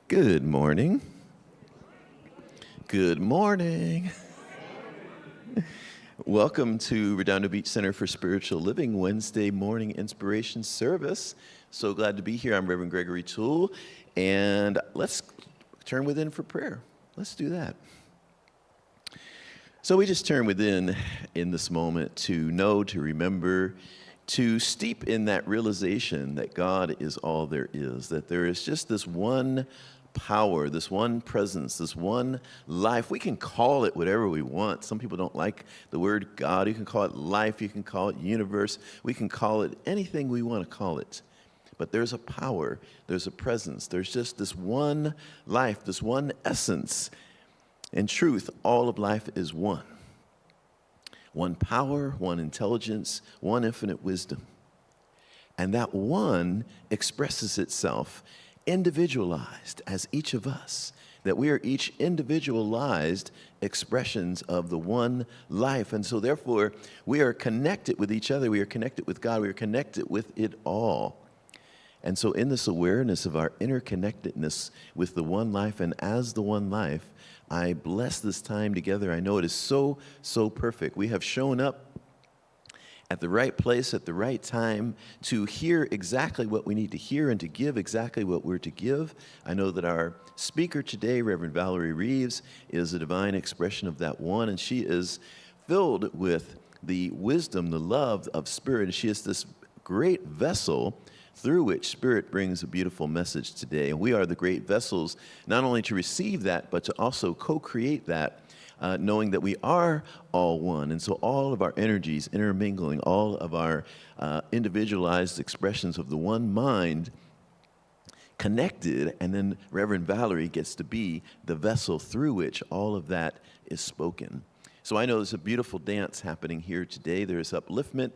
Good morning. Good morning. Welcome to Redondo Beach Center for Spiritual Living Wednesday morning inspiration service. So glad to be here. I'm Reverend Gregory Toole, and let's turn within for prayer. Let's do that. So we just turn within in this moment to know, to remember, to steep in that realization that God is all there is, that there is just this one power, this one presence, this one life. We can call it whatever we want. Some people don't like the word God. You can call it life. You can call it universe. We can call it anything we want to call it. But there's a power. There's a presence. There's just this one life, this one essence. In truth, all of life is one. One power, one intelligence, one infinite wisdom. And that one expresses itself individualized as each of us, that we are each individualized expressions of the one life. And so therefore, we are connected with each other. We are connected with God. We are connected with it all. And so in this awareness of our interconnectedness with the one life and as the one life, I bless this time together. I know it is so, so perfect. We have shown up at the right place at the right time to hear exactly what we need to hear and to give exactly what we're to give. I know that our speaker today, Reverend Valerie Reeves, is a divine expression of that one, and she is filled with the wisdom, the love of Spirit, and she is this great vessel through which Spirit brings a beautiful message today. And we are the great vessels, not only to receive that, but to also co-create that, knowing that we are all one. And so all of our energies intermingling, all of our individualized expressions of the one mind connected, and then Reverend Valerie gets to be the vessel through which all of that is spoken. So I know there's a beautiful dance happening here today. There's upliftment,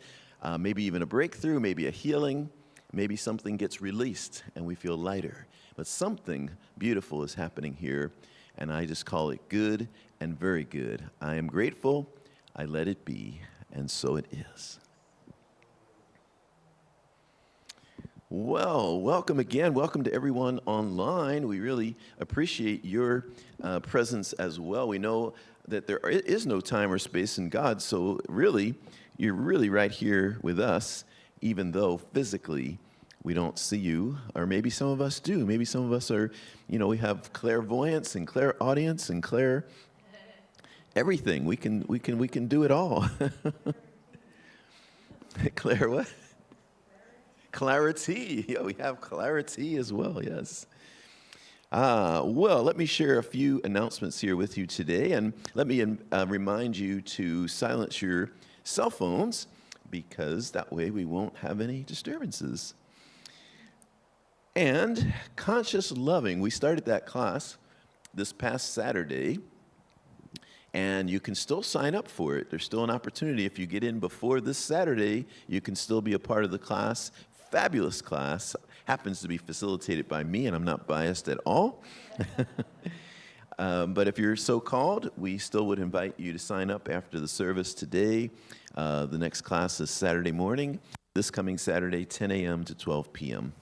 maybe even a breakthrough, maybe a healing. Maybe something gets released and we feel lighter. But something beautiful is happening here, and I just call it good and very good. I am grateful. I let it be, and so it is. Well, welcome again. Welcome to everyone online. We really appreciate your presence as well. We know that there is no time or space in God, so really, you're really right here with us, even though physically we don't see you, or maybe some of us do. Maybe some of us are, we have clairvoyance and clairaudience and everything. We can do it all. Claire what? Clarity. Yeah, we have clarity as well, yes. Well, let me share a few announcements here with you today, and let me remind you to silence your cell phones, because that way we won't have any disturbances. And conscious loving, we started that class this past Saturday, and you can still sign up for it. There's still an opportunity. If you get in before this Saturday, you can still be a part of the class. Fabulous class. Happens to be facilitated by me, and I'm not biased at all. But if you're so called, we still would invite you to sign up after the service today. The next class is Saturday morning, this coming Saturday, 10 a.m. to 12 p.m.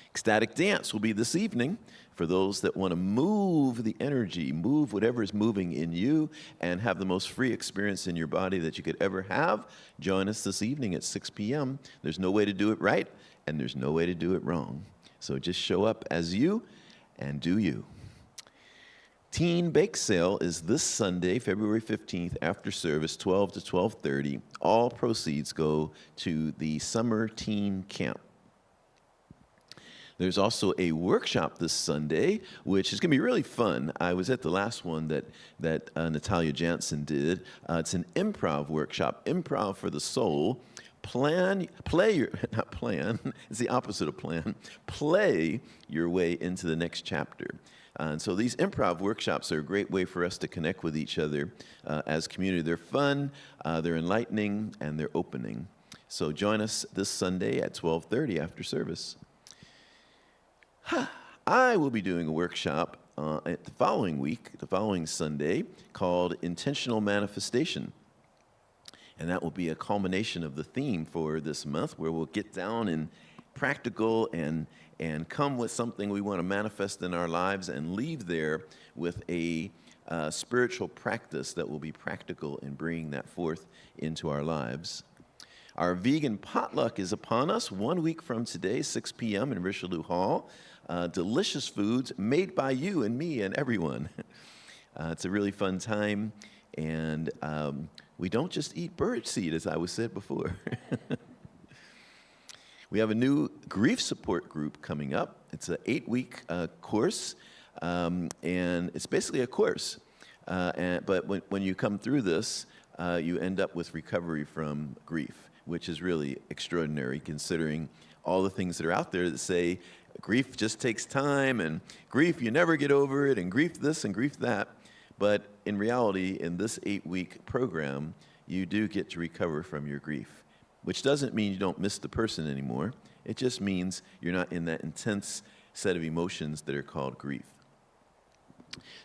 Ecstatic dance will be this evening for those that want to move the energy, move whatever is moving in you, and have the most free experience in your body that you could ever have. Join us this evening at 6 p.m. There's no way to do it right, and there's no way to do it wrong. So just show up as you and do you. Teen Bake Sale is this Sunday, February 15th, after service, 12 to 12:30. All proceeds go to the Summer Teen Camp. There's also a workshop this Sunday, which is going to be really fun. I was at the last one that Natalia Jansen did. It's an improv workshop, improv for the soul. It's the opposite of plan. Play your way into the next chapter. And so these improv workshops are a great way for us to connect with each other as community. They're fun, they're enlightening, and they're opening. So join us this Sunday at 12:30 after service. I will be doing a workshop the following Sunday, called Intentional Manifestation. And that will be a culmination of the theme for this month, where we'll get down and practical and come with something we want to manifest in our lives and leave there with a spiritual practice that will be practical in bringing that forth into our lives. Our vegan potluck is upon us 1 week from today, 6 p.m. in Richelieu Hall. Delicious foods made by you and me and everyone. It's a really fun time, and we don't just eat birdseed, as I was said before. We have a new grief support group coming up. It's an 8-week course, and it's basically a course. But when you come through this, you end up with recovery from grief, which is really extraordinary considering all the things that are out there that say grief just takes time, and grief, you never get over it, and grief this and grief that. But in reality, in this 8-week program, you do get to recover from your grief, which doesn't mean you don't miss the person anymore. It just means you're not in that intense set of emotions that are called grief.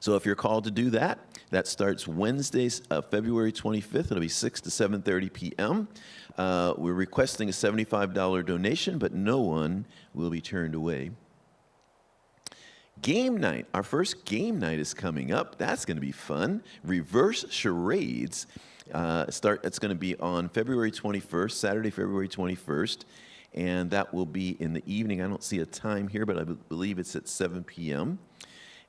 So if you're called to do that, that starts Wednesday, February 25th. It'll be 6 to 7:30 p.m. We're requesting a $75 donation, but no one will be turned away. Game night. Our first game night is coming up. That's going to be fun. Reverse charades. It's going to be on February 21st, Saturday, February 21st, and that will be in the evening. I don't see a time here, but I believe it's at 7 p.m.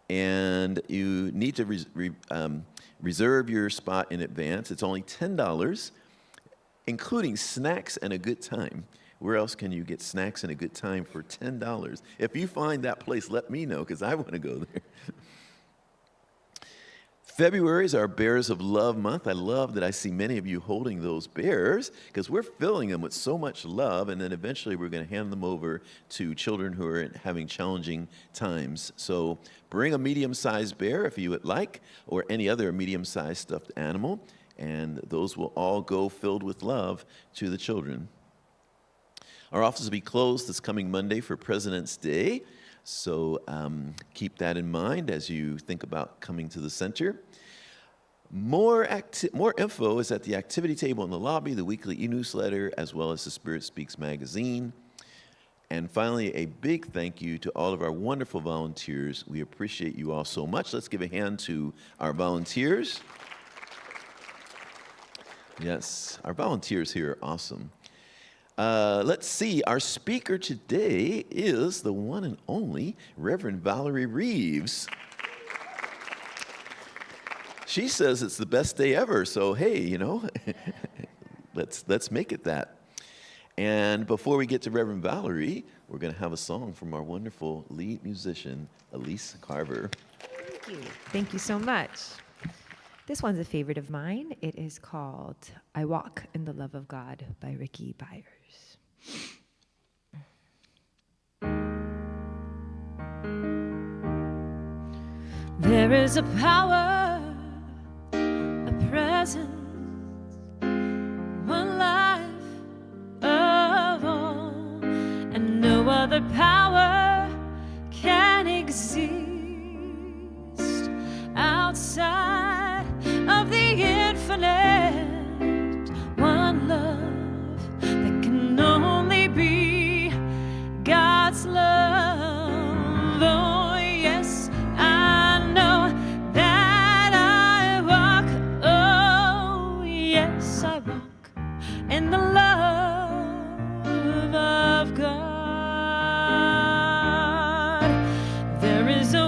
And you need to reserve your spot in advance. It's only $10, including snacks and a good time. Where else can you get snacks and a good time for $10? If you find that place, let me know, because I want to go there. February is our Bears of Love month. I love that I see many of you holding those bears, because we're filling them with so much love, and then eventually we're going to hand them over to children who are having challenging times. So bring a medium-sized bear if you would like, or any other medium-sized stuffed animal, and those will all go filled with love to the children. Our office will be closed this coming Monday for President's Day, so keep that in mind as you think about coming to the center. More info is at the activity table in the lobby, the weekly e-newsletter, as well as the Spirit Speaks magazine. And finally, a big thank you to all of our wonderful volunteers. We appreciate you all so much. Let's give a hand to our volunteers. Yes, our volunteers here are awesome. Let's see, our speaker today is the one and only Reverend Valerie Reeves. She says it's the best day ever, so hey, you know, let's make it that. And before we get to Reverend Valerie, we're going to have a song from our wonderful lead musician, Elise Carver. Thank you. Thank you so much. This one's a favorite of mine. It is called I Walk in the Love of God by Ricky Byers. There is a power, a presence, one life of all, and no other power can exist outside of the infinite. One love that can only be God's love. Oh yes, I know that I walk. Oh yes, I walk in the love of God. There is a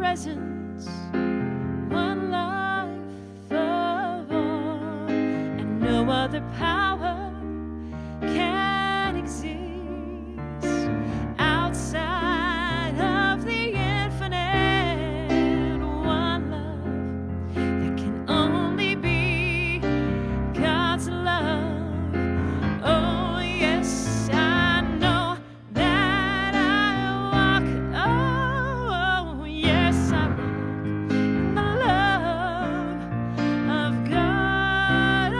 presence, one life of all, and no other power can exist outside of the infinite, one love that can only be God's love. Oh yes, I know that I walk, oh yes, I walk in the love of God. Oh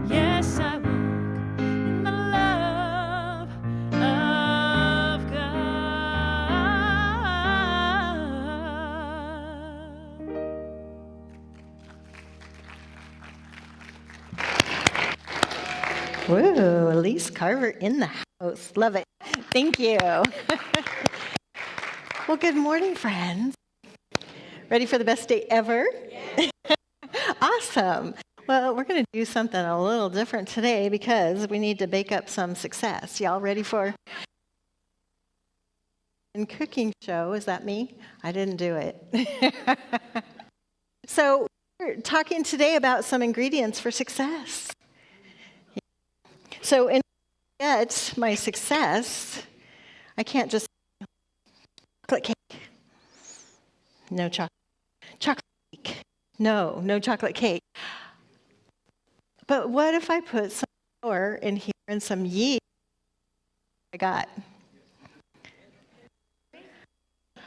yes, I walk in the love of God. Woo, Elise Carver in the house. Love it. Thank you. Well, good morning, friends. Ready for the best day ever? Awesome. Well, we're going to do something a little different today because we need to bake up some success. Y'all ready for a cooking show? Is that me? I didn't do it. So we're talking today about some ingredients for success. So in order to get my success, I can't just chocolate cake. No chocolate. Chocolate cake. No chocolate cake. But what if I put some flour in here and some yeast? I got.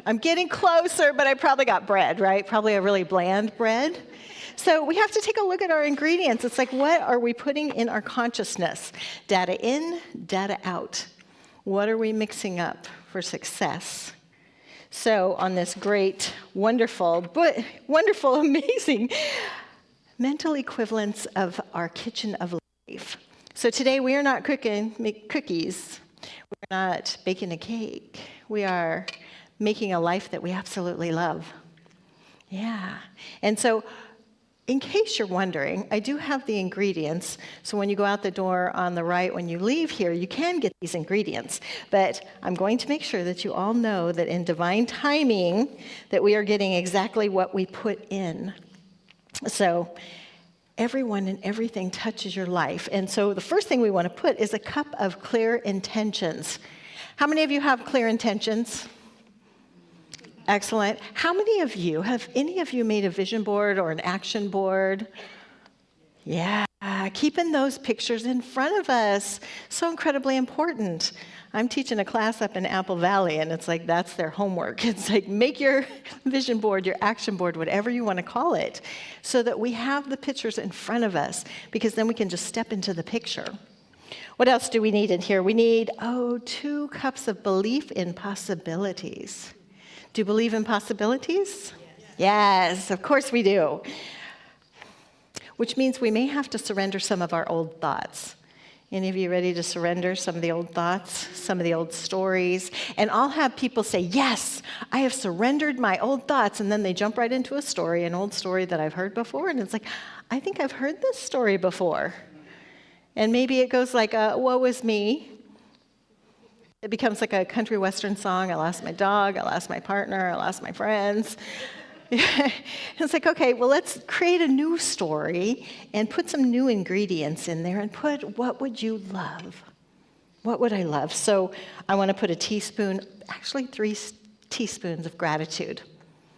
I'm getting closer, but I probably got bread, right? Probably a really bland bread. So we have to take a look at our ingredients. It's like, what are we putting in our consciousness? Data in, data out. What are we mixing up for success? So on this great, wonderful, amazing mental equivalence of our kitchen of life. So today we are not make cookies. We're not baking a cake. We are making a life that we absolutely love. Yeah. And so in case you're wondering, I do have the ingredients. So when you go out the door on the right, when you leave here, you can get these ingredients. But I'm going to make sure that you all know that in divine timing, that we are getting exactly what we put in. So everyone and everything touches your life. And so the first thing we want to put is a cup of clear intentions. How many of you have clear intentions? Excellent. How many of you, have any of you made a vision board or an action board? Yeah, keeping those pictures in front of us, so incredibly important. I'm teaching a class up in Apple Valley, and it's like that's their homework. It's like make your vision board, your action board, whatever you want to call it, so that we have the pictures in front of us, because then we can just step into the picture. What else do we need in here? We need, 2 cups of belief in possibilities. Do you believe in possibilities? Yes, of course we do. Which means we may have to surrender some of our old thoughts. Any of you ready to surrender some of the old thoughts, some of the old stories? And I'll have people say, yes, I have surrendered my old thoughts. And then they jump right into a story, an old story that I've heard before. And it's like, I think I've heard this story before. And maybe it goes like, woe is me. It becomes like a country western song. I lost my dog, I lost my partner, I lost my friends. It's like, okay, well, let's create a new story and put some new ingredients in there and put, what would you love? What would I love? So I want to put a teaspoon, actually 3 teaspoons of gratitude.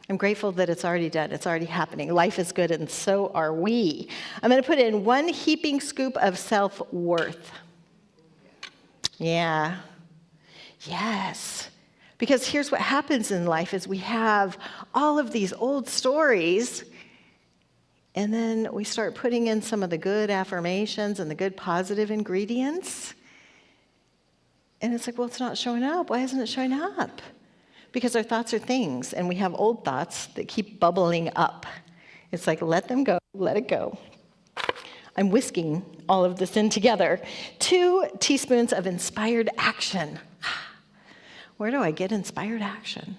I'm grateful that it's already done. It's already happening. Life is good, and so are we. I'm going to put in 1 heaping scoop of self-worth. Yeah. Yes. Because here's what happens in life is we have all of these old stories, and then we start putting in some of the good affirmations and the good positive ingredients. And it's like, well, it's not showing up. Why isn't it showing up? Because our thoughts are things, and we have old thoughts that keep bubbling up. It's like, let them go, let it go. I'm whisking all of this in together. 2 teaspoons of inspired action. Where do I get inspired action?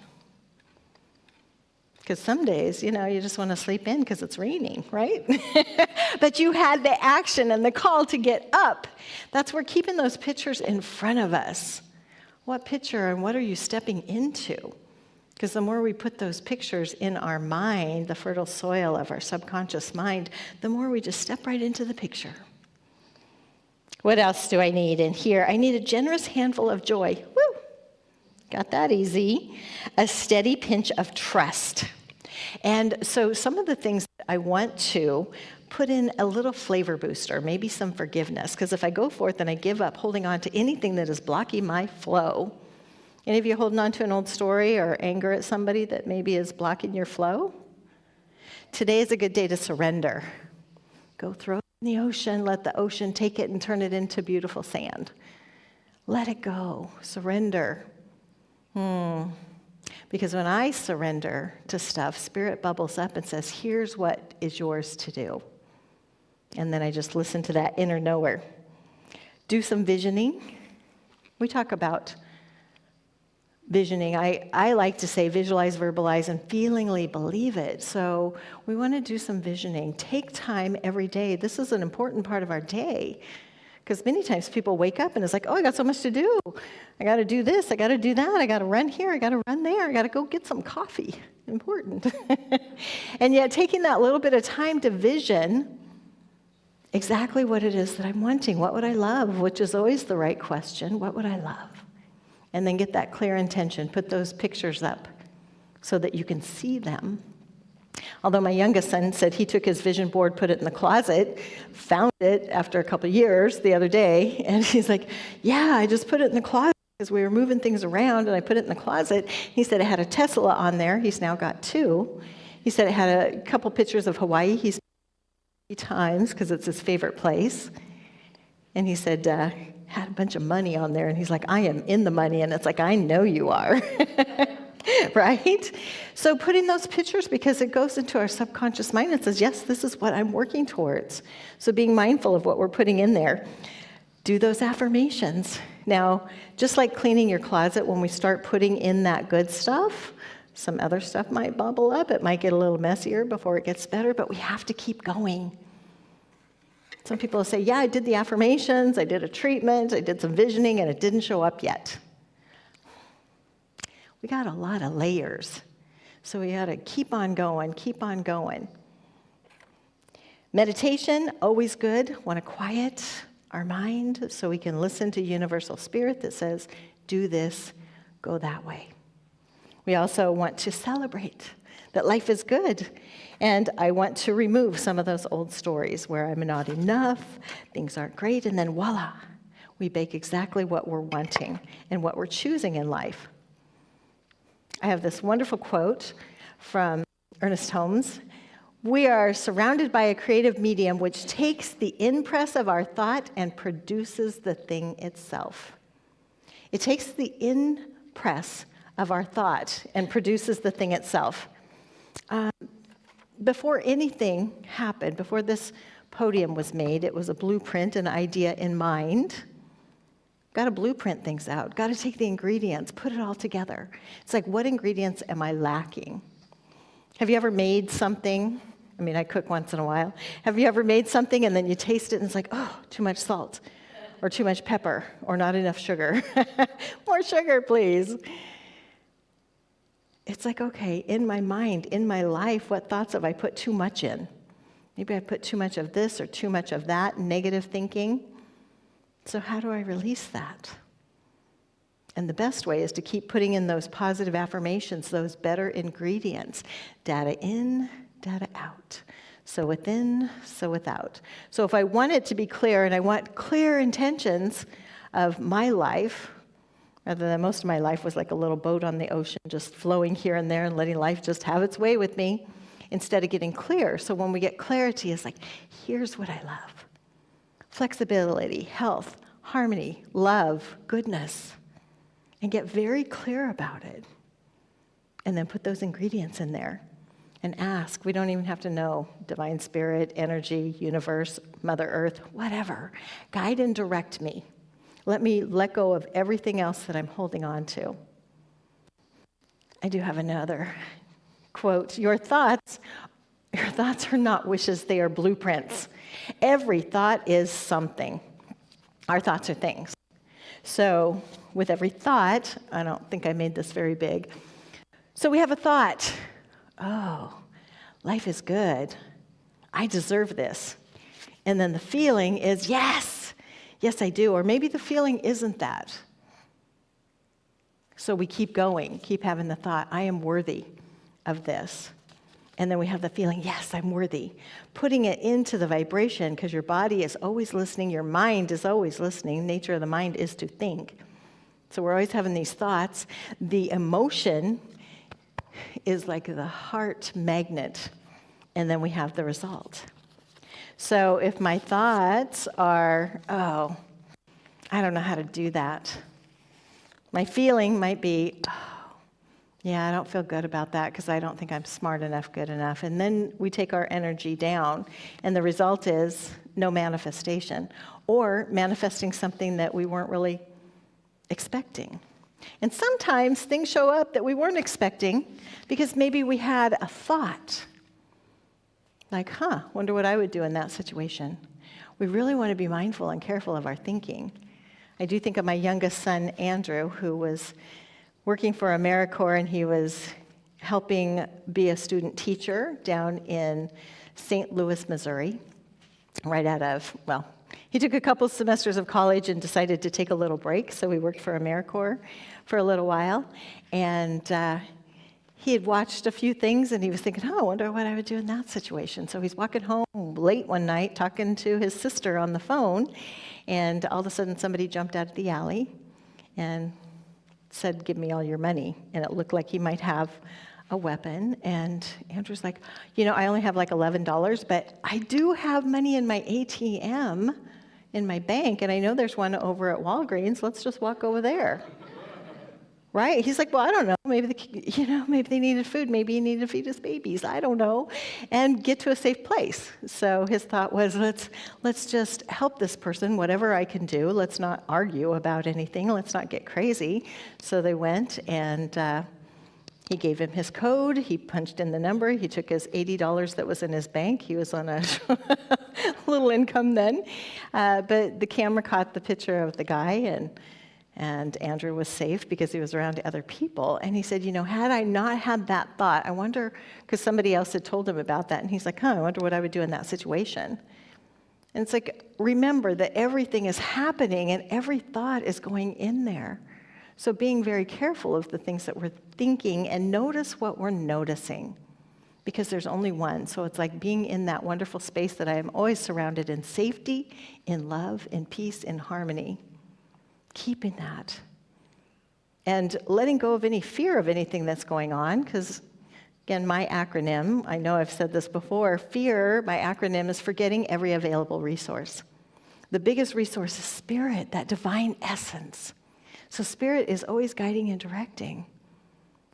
Because some days, you just want to sleep in because it's raining, right? But you had the action and the call to get up. That's where keeping those pictures in front of us. What picture and what are you stepping into? Because the more we put those pictures in our mind, the fertile soil of our subconscious mind, the more we just step right into the picture. What else do I need in here? I need a generous handful of joy. Woo! Got that easy. A steady pinch of trust. And so some of the things that I want to put in a little flavor booster, maybe some forgiveness, because if I go forth and I give up holding on to anything that is blocking my flow, any of you holding on to an old story or anger at somebody that maybe is blocking your flow? Today is a good day to surrender. Go throw it in the ocean, let the ocean take it and turn it into beautiful sand. Let it go, surrender. Because when I surrender to stuff, Spirit bubbles up and says, here's what is yours to do. And then I just listen to that inner knower. Do some visioning. We talk about visioning. I like to say visualize, verbalize, and feelingly believe it. So we want to do some visioning. Take time every day. This is an important part of our day. Because many times people wake up and it's like, oh, I got so much to do. I got to do this. I got to do that. I got to run here. I got to run there. I got to go get some coffee. Important. And yet taking that little bit of time to vision exactly what it is that I'm wanting. What would I love? Which is always the right question. What would I love? And then get that clear intention. Put those pictures up so that you can see them. Although my youngest son said he took his vision board, put it in the closet, found it after a couple of years the other day, and he's like, yeah, I just put it in the closet because we were moving things around, and I put it in the closet. He said it had a Tesla on there. He's now got 2. He said it had a couple pictures of Hawaii. He's been 3 times because it's his favorite place. And he said, had a bunch of money on there, and he's like, I am in the money, and it's like, I know you are. Right? So putting those pictures, because it goes into our subconscious mind and says, yes, this is what I'm working towards. So being mindful of what we're putting in there. Do those affirmations. Now, just like cleaning your closet, when we start putting in that good stuff, some other stuff might bubble up. It might get a little messier before it gets better, but we have to keep going. Some people will say, yeah, I did the affirmations, I did a treatment, I did some visioning, and it didn't show up yet. We got a lot of layers. So we got to keep on going, keep on going. Meditation, always good. Want to quiet our mind so we can listen to universal spirit that says, do this, go that way. We also want to celebrate that life is good. And I want to remove some of those old stories where I'm not enough, things aren't great, and then voila, we bake exactly what we're wanting and what we're choosing in life. I have this wonderful quote from Ernest Holmes. We are surrounded by a creative medium which takes the impress of our thought and produces the thing itself. It takes the impress of our thought and produces the thing itself. Before anything happened, before this podium was made, it was a blueprint, an idea in mind. Got to blueprint things out. Got to take the ingredients, put it all together. It's like, what ingredients am I lacking? Have you ever made something? I mean, I cook once in a while. Have you ever made something and then you taste it and it's like, oh, too much salt, or too much pepper, or not enough sugar? More sugar, please. It's like, okay, in my mind, in my life, what thoughts have I put too much in? Maybe I put too much of this or too much of that, negative thinking. So how do I release that? And the best way is to keep putting in those positive affirmations, those better ingredients. Data in, data out. So within, so without. So if I want it to be clear, and I want clear intentions of my life, rather than most of my life was like a little boat on the ocean, just flowing here and there and letting life just have its way with me, instead of getting clear. So when we get clarity, it's like, here's what I love. Flexibility, health, harmony, love, goodness, and get very clear about it. And then put those ingredients in there and ask. We don't even have to know. Divine Spirit, energy, universe, Mother Earth, whatever. Guide and direct me. Let me let go of everything else that I'm holding on to. I do have another quote. Your thoughts are not wishes, they are blueprints. Every thought is something. Our thoughts are things. So with every thought, I don't think I made this very big. So we have a thought, oh, life is good. I deserve this. And then the feeling is, yes, I do. Or maybe the feeling isn't that. So we keep going, keep having the thought, I am worthy of this. And then we have the feeling, yes, I'm worthy. Putting it into the vibration, because your body is always listening, your mind is always listening. The nature of the mind is to think. So we're always having these thoughts. The emotion is like the heart magnet, and then we have the result. So if my thoughts are, oh, I don't know how to do that. My feeling might be, oh, yeah, I don't feel good about that because I don't think I'm smart enough, good enough. And then we take our energy down, and the result is no manifestation, or manifesting something that we weren't really expecting. And sometimes things show up that we weren't expecting because maybe we had a thought, like, wonder what I would do in that situation. We really want to be mindful and careful of our thinking. I do think of my youngest son, Andrew, who was working for AmeriCorps, and he was helping be a student teacher down in St. Louis, Missouri, right out of, well, he took a couple semesters of college and decided to take a little break, so he worked for AmeriCorps for a little while, and he had watched a few things, and he was thinking, I wonder what I would do in that situation. So he's walking home late one night, talking to his sister on the phone, and all of a sudden somebody jumped out of the alley and said, give me all your money. And it looked like he might have a weapon. And Andrew's like, I only have like $11, but I do have money in my ATM in my bank, and I know there's one over at Walgreens. Let's just walk over there. Right? He's like, well, I don't know. Maybe maybe they needed food. Maybe he needed to feed his babies. I don't know. And get to a safe place. So his thought was, let's just help this person, whatever I can do. Let's not argue about anything. Let's not get crazy. So they went, and he gave him his code. He punched in the number. He took his $80 that was in his bank. He was on a little income then. But the camera caught the picture of the guy, and Andrew was safe because he was around other people. And he said, had I not had that thought, I wonder, because somebody else had told him about that, and he's like, I wonder what I would do in that situation. And it's like, remember that everything is happening and every thought is going in there. So being very careful of the things that we're thinking, and notice what we're noticing, because there's only one. So it's like being in that wonderful space that I am always surrounded in safety, in love, in peace, in harmony. Keeping that. And letting go of any fear of anything that's going on, because, again, my acronym, I know I've said this before, fear, my acronym is forgetting every available resource. The biggest resource is spirit, that divine essence. So spirit is always guiding and directing.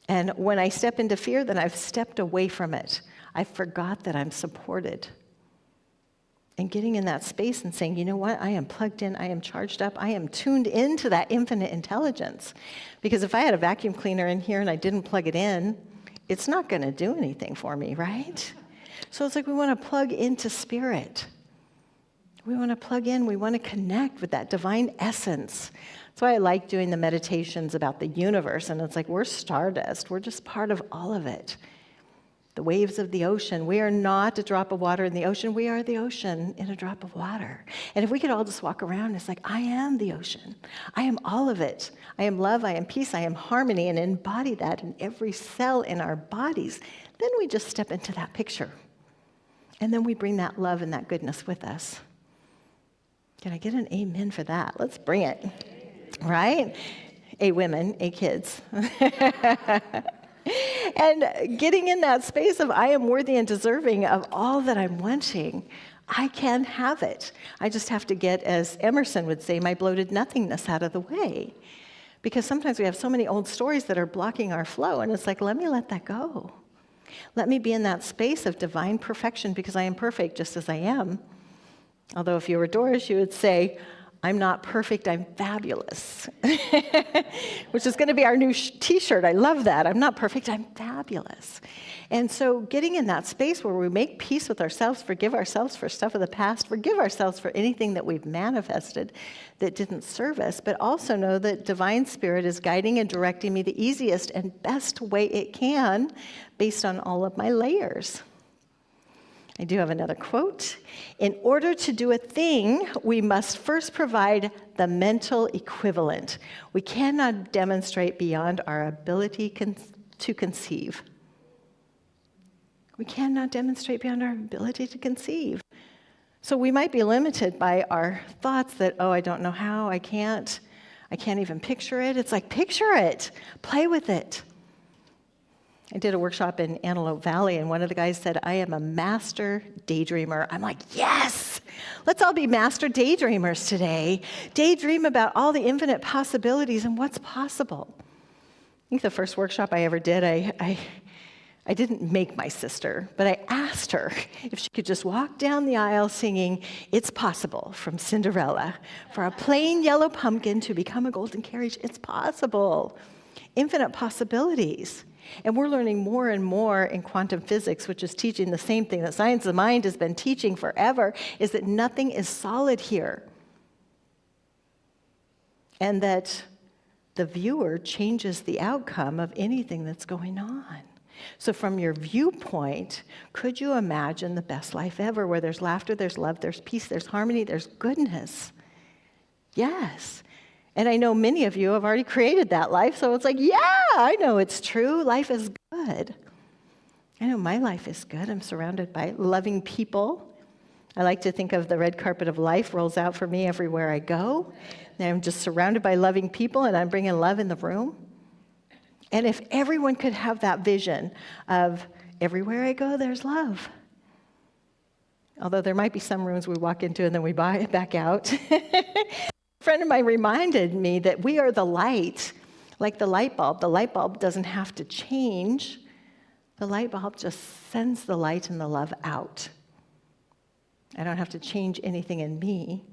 And when I step into fear, then I've stepped away from it. I forgot that I'm supported. And getting in that space and saying, you know what, I am plugged in, I am charged up, I am tuned into that infinite intelligence. Because if I had a vacuum cleaner in here and I didn't plug it in, it's not going to do anything for me, right? So it's like we want to plug into spirit. We want to plug in, we want to connect with that divine essence. That's why I like doing the meditations about the universe. And it's like we're stardust, we're just part of all of it. The waves of the ocean. We are not a drop of water in the ocean. We are the ocean in a drop of water. And if we could all just walk around, it's like, I am the ocean. I am all of it. I am love. I am peace. I am harmony. And embody that in every cell in our bodies. Then we just step into that picture. And then we bring that love and that goodness with us. Can I get an amen for that? Let's bring it. Right? A women, a kids. And getting in that space of I am worthy and deserving of all that I'm wanting, I can have it. I just have to get, as Emerson would say, my bloated nothingness out of the way. Because sometimes we have so many old stories that are blocking our flow, and it's like, let me let that go. Let me be in that space of divine perfection because I am perfect just as I am. Although if you were Doris, you would say, I'm not perfect, I'm fabulous, which is going to be our new t-shirt. I love that. I'm not perfect, I'm fabulous. And so getting in that space where we make peace with ourselves, forgive ourselves for stuff of the past, forgive ourselves for anything that we've manifested that didn't serve us, but also know that Divine Spirit is guiding and directing me the easiest and best way it can based on all of my layers. I do have another quote. In order to do a thing, we must first provide the mental equivalent. We cannot demonstrate beyond our ability to conceive. We cannot demonstrate beyond our ability to conceive. So we might be limited by our thoughts that, oh, I don't know how, I can't even picture it. It's like, picture it, play with it. I did a workshop in Antelope Valley, and one of the guys said, I am a master daydreamer. I'm like, yes! Let's all be master daydreamers today. Daydream about all the infinite possibilities and what's possible. I think the first workshop I ever did, I didn't make my sister, but I asked her if she could just walk down the aisle singing It's Possible from Cinderella. For a plain yellow pumpkin to become a golden carriage, it's possible. Infinite possibilities. And we're learning more and more in quantum physics, which is teaching the same thing that science of the mind has been teaching forever, is that nothing is solid here. And that the viewer changes the outcome of anything that's going on. So from your viewpoint, could you imagine the best life ever, where there's laughter, there's love, there's peace, there's harmony, there's goodness? Yes. And I know many of you have already created that life, so it's like, yeah, I know it's true. Life is good. I know my life is good. I'm surrounded by loving people. I like to think of the red carpet of life rolls out for me everywhere I go. And I'm just surrounded by loving people, and I'm bringing love in the room. And if everyone could have that vision of everywhere I go, there's love. Although there might be some rooms we walk into and then we back out. A friend of mine reminded me that we are the light, like the light bulb. The light bulb doesn't have to change. The light bulb just sends the light and the love out. I don't have to change anything in me.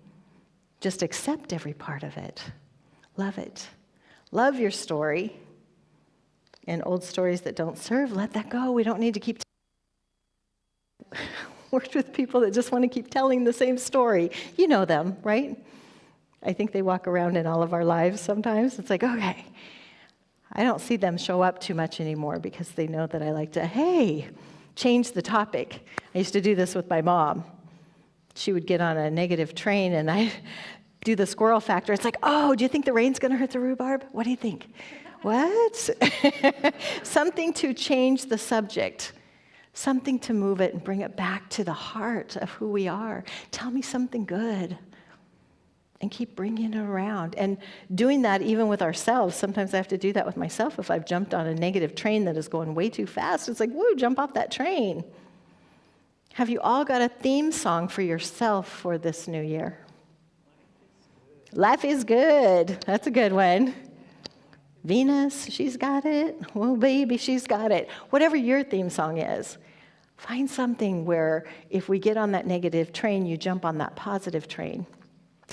Just accept every part of it. Love it. Love your story. And old stories that don't serve, let that go. We don't need to keep worked with people that just want to keep telling the same story. You know them, right? I think they walk around in all of our lives sometimes. It's like, okay, I don't see them show up too much anymore because they know that I like to, hey, change the topic. I used to do this with my mom. She would get on a negative train and I'd do the squirrel factor. It's like, oh, do you think the rain's going to hurt the rhubarb? What do you think? What? Something to change the subject. Something to move it and bring it back to the heart of who we are. Tell me something good. And keep bringing it around. And doing that even with ourselves. Sometimes I have to do that with myself. If I've jumped on a negative train that is going way too fast, it's like, woo, jump off that train. Have you all got a theme song for yourself for this new year? Life is good. That's a good one. Venus, she's got it. Oh, baby, she's got it. Whatever your theme song is, find something where if we get on that negative train, you jump on that positive train.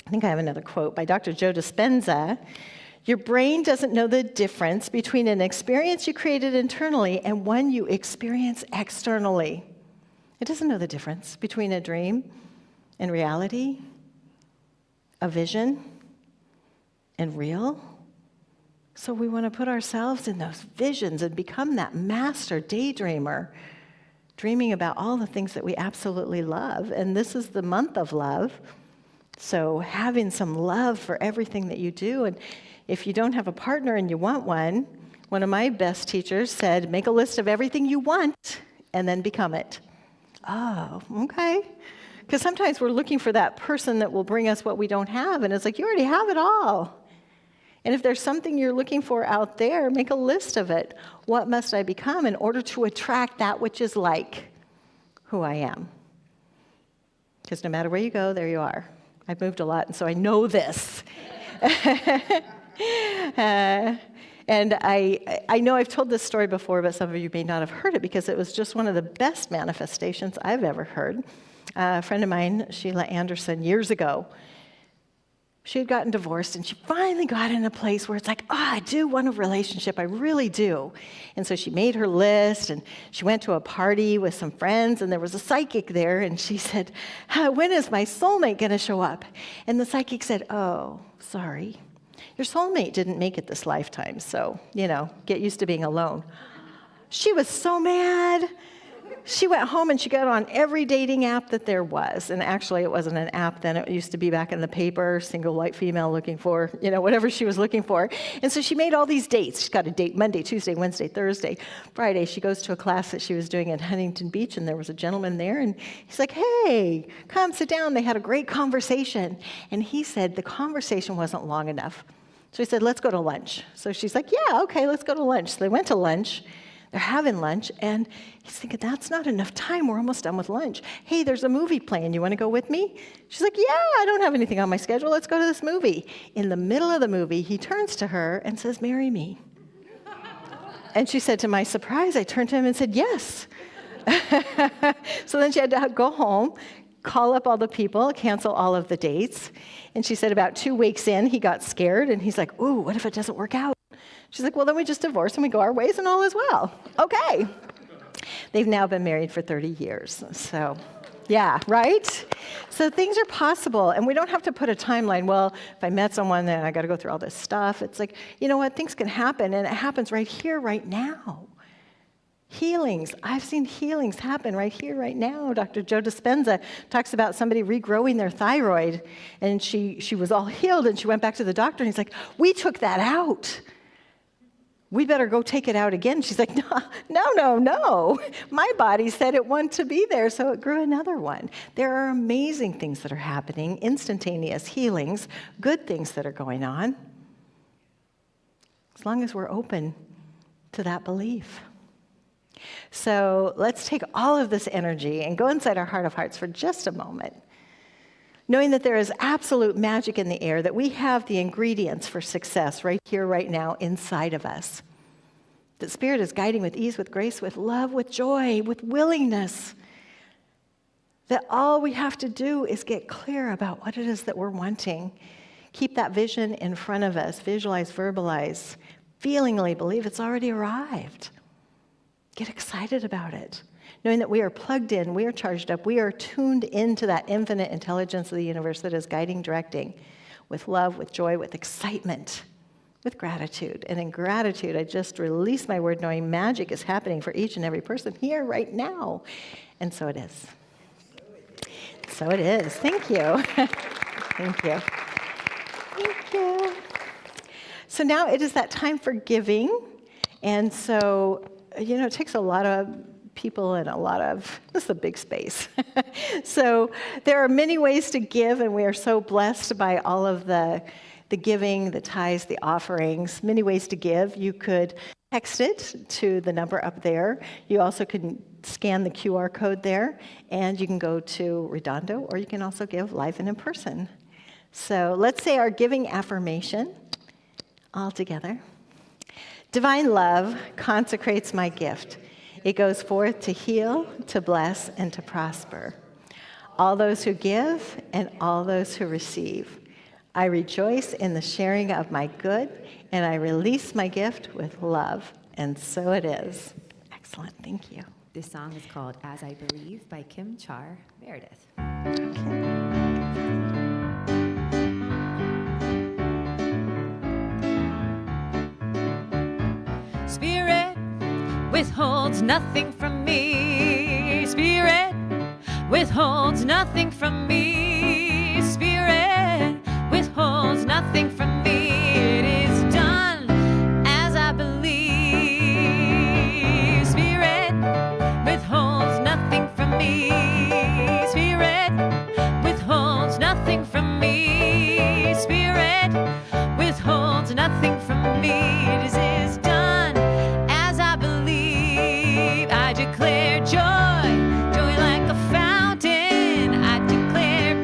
I think I have another quote by Dr. Joe Dispenza. Your brain doesn't know the difference between an experience you created internally and one you experience externally. It doesn't know the difference between a dream and reality, a vision and real. So we want to put ourselves in those visions and become that master daydreamer, dreaming about all the things that we absolutely love. And this is the month of love. So having some love for everything that you do. And if you don't have a partner and you want one of my best teachers said, make a list of everything you want and then become it. Oh, okay. Because sometimes we're looking for that person that will bring us what we don't have. And it's like, you already have it all. And if there's something you're looking for out there, make a list of it. What must I become in order to attract that which is like who I am? Because no matter where you go, there you are. I've moved a lot, and so I know this. And I know I've told this story before, but some of you may not have heard it because it was just one of the best manifestations I've ever heard. A friend of mine, Sheila Anderson, years ago, She had gotten divorced, and she finally got in a place where it's like, I do want a relationship. I really do. And so she made her list, and she went to a party with some friends, and there was a psychic there, and she said, when is my soulmate going to show up? And the psychic said, oh, sorry. Your soulmate didn't make it this lifetime, so, get used to being alone. She was so mad. She went home and she got on every dating app that there was. And actually, it wasn't an app then. It used to be back in the paper, single white female looking for, whatever she was looking for. And so she made all these dates. She got a date Monday, Tuesday, Wednesday, Thursday, Friday. She goes to a class that she was doing at Huntington Beach, and there was a gentleman there. And he's like, hey, come sit down. They had a great conversation. And he said the conversation wasn't long enough. So he said, let's go to lunch. So she's like, yeah, okay, let's go to lunch. So they went to lunch. They're having lunch, and he's thinking, that's not enough time. We're almost done with lunch. Hey, there's a movie playing. You want to go with me? She's like, yeah, I don't have anything on my schedule. Let's go to this movie. In the middle of the movie, he turns to her and says, marry me. And she said, to my surprise, I turned to him and said, yes. So then she had to go home, call up all the people, cancel all of the dates. And she said about 2 weeks in, he got scared, and he's like, ooh, what if it doesn't work out? She's like, well, then we just divorce and we go our ways and all is well. Okay. They've now been married for 30 years. So, yeah, right? So things are possible, and we don't have to put a timeline. Well, if I met someone, then I got to go through all this stuff. It's like, you know what? Things can happen, and it happens right here, right now. Healings. I've seen healings happen right here, right now. Dr. Joe Dispenza talks about somebody regrowing their thyroid, and she was all healed, and she went back to the doctor, and he's like, we took that out. We better go take it out again. She's like, no. My body said it wanted to be there, so it grew another one. There are amazing things that are happening, instantaneous healings, good things that are going on, as long as we're open to that belief. So let's take all of this energy and go inside our heart of hearts for just a moment, knowing that there is absolute magic in the air, that we have the ingredients for success right here, right now, inside of us. That Spirit is guiding with ease, with grace, with love, with joy, with willingness. That all we have to do is get clear about what it is that we're wanting. Keep that vision in front of us. Visualize, verbalize, feelingly believe it's already arrived. Get excited about it. Knowing that we are plugged in, we are charged up, we are tuned into that infinite intelligence of the universe that is guiding, directing, with love, with joy, with excitement, with gratitude. And in gratitude, I just release my word knowing magic is happening for each and every person here right now. And so it is. So it is. Thank you. Thank you. Thank you. So now it is that time for giving. And so, it takes a lot of people and this is a big space. So there are many ways to give, and we are so blessed by all of the giving, the tithes, the offerings, many ways to give. You could text it to the number up there. You also can scan the QR code there, and you can go to Redondo, or you can also give live and in person. So let's say our giving affirmation all together. Divine love consecrates my gift. It goes forth to heal, to bless, and to prosper. All those who give and all those who receive. I rejoice in the sharing of my good, and I release my gift with love. And so it is. Excellent. Thank you. This song is called As I Believe by Kim Char Meredith. Spirit withholds nothing from me. Spirit withholds nothing from me. Spirit withholds nothing from me. It is done as I believe. Spirit withholds nothing from me. Spirit withholds nothing from me. Spirit withholds nothing from me. It is done as I believe. I declare joy, joy like a fountain. I declare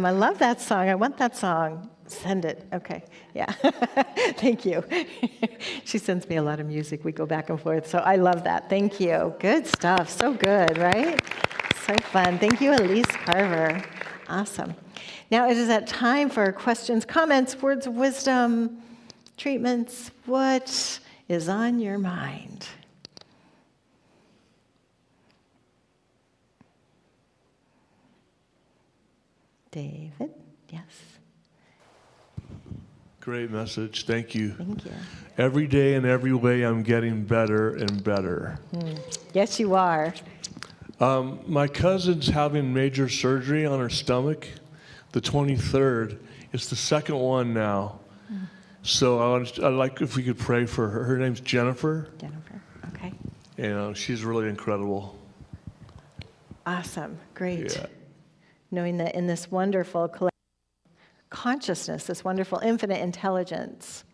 awesome. I love that song. I want that song. Send it. Okay. Yeah. Thank you. She sends me a lot of music. We go back and forth. So I love that. Thank you. Good stuff. So good, right? So fun. Thank you, Elise Carver. Awesome. Now it is that time for questions, comments, words of wisdom, treatments. What is on your mind? David? Yes. Great message. Thank you. Thank you. Every day in every way, I'm getting better and better. Yes, you are. My cousin's having major surgery on her stomach, the 23rd. It's the second one now. So I'd like if we could pray for her. Her name's Jennifer. Jennifer. Okay. And she's really incredible. Awesome. Great. Yeah. Knowing that in this wonderful collective consciousness, this wonderful infinite intelligence,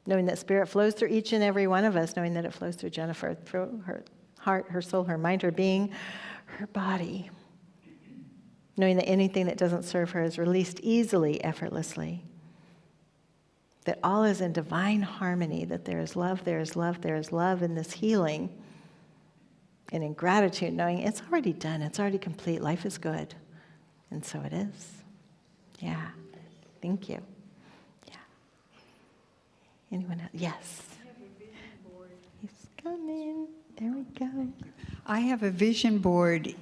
knowing that spirit flows through each and every one of us, knowing that it flows through Jennifer, through her heart, her soul, her mind, her being, her body. Knowing that anything that doesn't serve her is released easily, effortlessly. That all is in divine harmony, that there is love, there is love, there is love in this healing. And in gratitude, knowing it's already done, it's already complete, life is good. And so it is. Yeah. Thank you. Yeah. Anyone else? Yes. He's coming. There we go. I have a vision board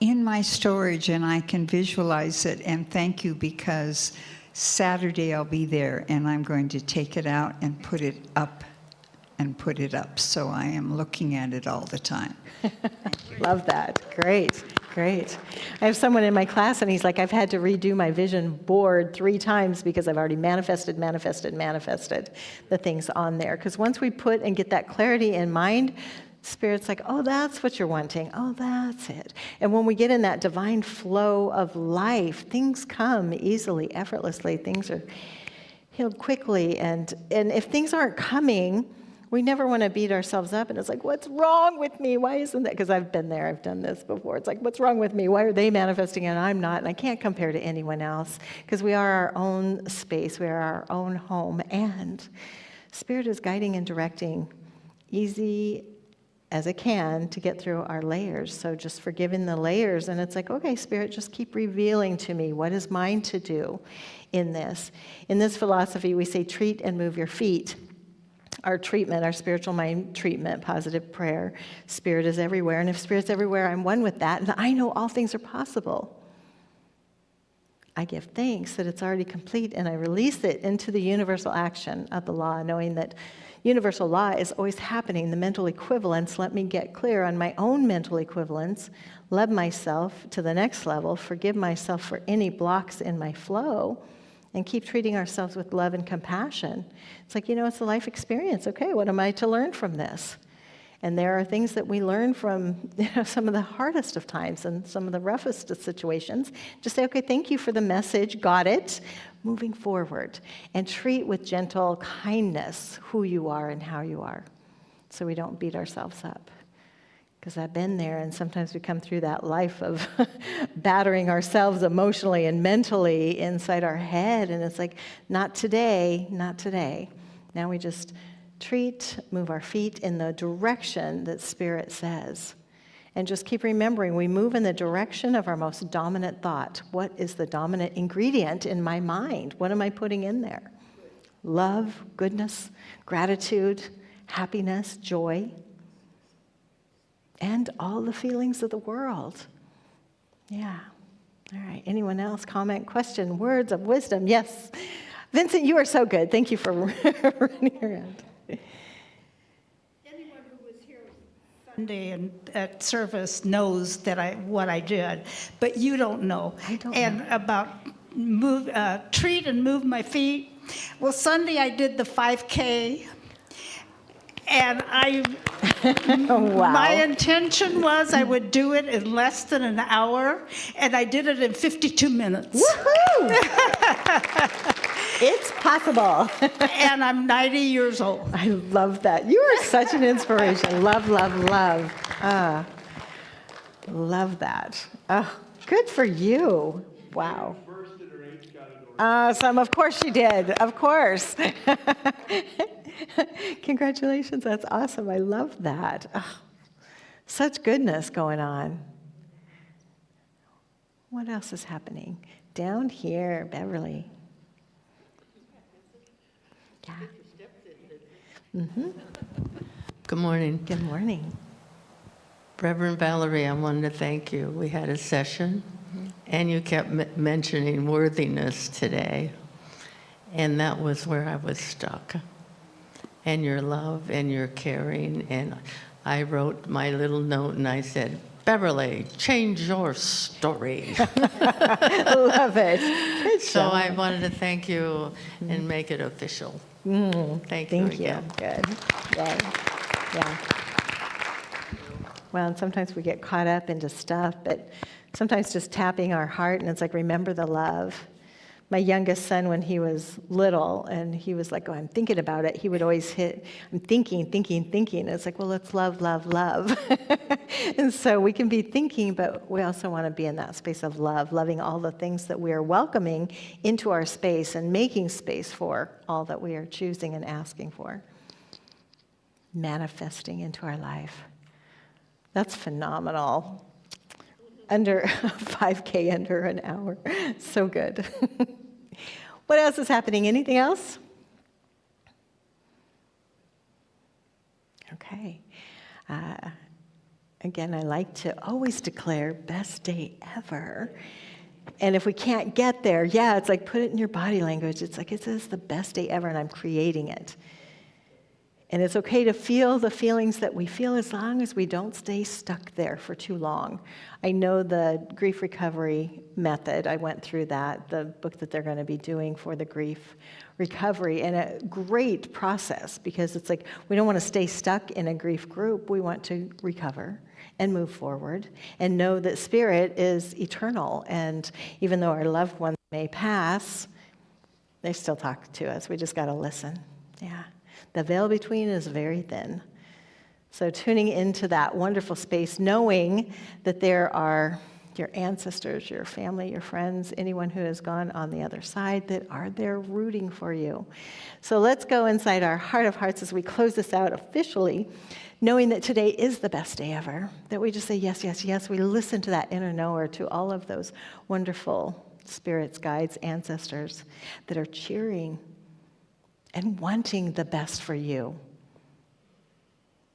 in my storage, and I can visualize it. And thank you, because Saturday I'll be there, and I'm going to take it out and put it up and put it up. So I am looking at it all the time. Love that. Great. Great. I have someone in my class, and he's like, I've had to redo my vision board 3 times because I've already manifested the things on there. Because once we put and get that clarity in mind, Spirit's like, oh, that's what you're wanting. Oh, that's it. And when we get in that divine flow of life, things come easily, effortlessly. Things are healed quickly. And if things aren't coming, we never want to beat ourselves up, and it's like, what's wrong with me? Why isn't that? Because I've been there. I've done this before. It's like, what's wrong with me? Why are they manifesting and I'm not? And I can't compare to anyone else, because we are our own space. We are our own home. And Spirit is guiding and directing easy as it can to get through our layers. So just forgiving the layers. And it's like, okay, Spirit, just keep revealing to me what is mine to do in this. In this philosophy, we say treat and move your feet. Our treatment, our spiritual mind treatment, positive prayer. Spirit is everywhere. And if Spirit's everywhere, I'm one with that. And I know all things are possible. I give thanks that it's already complete, and I release it into the universal action of the law, knowing that universal law is always happening. The mental equivalence, let me get clear on my own mental equivalence, love myself to the next level, forgive myself for any blocks in my flow, and keep treating ourselves with love and compassion. It's like, it's a life experience. Okay, what am I to learn from this? And there are things that we learn from some of the hardest of times and some of the roughest of situations. Just say, okay, thank you for the message, got it, moving forward. And treat with gentle kindness who you are and how you are, so we don't beat ourselves up. Because I've been there, and sometimes we come through that life of battering ourselves emotionally and mentally inside our head, and it's like, not today, not today. Now we just treat, move our feet in the direction that Spirit says. And just keep remembering, we move in the direction of our most dominant thought. What is the dominant ingredient in my mind? What am I putting in there? Love, goodness, gratitude, happiness, joy, and all the feelings of the world. Yeah. All right. Anyone else? Comment, question, words of wisdom? Yes. Vincent, you are so good. Thank you for running around. Anyone who was here Sunday and at service knows that what I did, but you don't know. I don't and know. About treat and move my feet. Well, Sunday I did the 5K. And Wow. my intention was I would do it in less than an hour, and I did it in 52 minutes. Woohoo! It's possible. And I'm 90 years old. I love that. You are such an inspiration. Love, love, love. Love that. Oh, good for you. Wow. First Awesome. Of course she did. Of course. Congratulations. That's awesome. I love that. Oh, such goodness going on. What else is happening? Down here, Beverly. Yeah. Mm-hmm. Good morning. Good morning. Reverend Valerie, I wanted to thank you. We had a session, and you kept mentioning worthiness today, and that was where I was stuck. And your love and your caring, and I wrote my little note, and I said, Beverly, change your story. Love it. Good So job. I wanted to thank you and make it official. Thank you Thank you. again. Good. Yeah. Well, and sometimes we get caught up into stuff, but sometimes just tapping our heart, and it's like, remember the love. My youngest son, when he was little, and he was like, oh, I'm thinking about it, he would always hit, I'm thinking. And it's like, well, let's love. And so we can be thinking, but we also want to be in that space of love, loving all the things that we are welcoming into our space and making space for all that we are choosing and asking for, manifesting into our life. That's phenomenal. Under 5K, under an hour. So good. What else is happening? Anything else? Okay. Again, I like to always declare best day ever. And if we can't get there, it's like put it in your body language. It's like, it is the best day ever, and I'm creating it. And it's okay to feel the feelings that we feel as long as we don't stay stuck there for too long. I know the grief recovery method. I went through that, the book that they're going to be doing for the grief recovery, and a great process, because it's like we don't want to stay stuck in a grief group. We want to recover and move forward and know that spirit is eternal. And even though our loved ones may pass, they still talk to us. We just got to listen. Yeah. The veil between is very thin. So tuning into that wonderful space, knowing that there are your ancestors, your family, your friends, anyone who has gone on the other side that are there rooting for you. So let's go inside our heart of hearts as we close this out officially, knowing that today is the best day ever, that we just say yes, yes, yes. We listen to that inner knower, to all of those wonderful spirits, guides, ancestors that are cheering and wanting the best for you,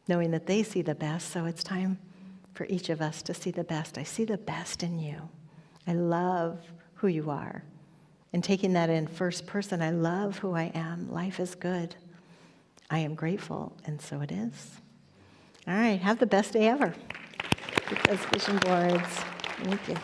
knowing that they see the best. So it's time for each of us to see the best. I see the best in you. I love who you are. And taking that in first person, I love who I am. Life is good. I am grateful, and so it is. All right, have the best day ever. Because vision boards. Thank you.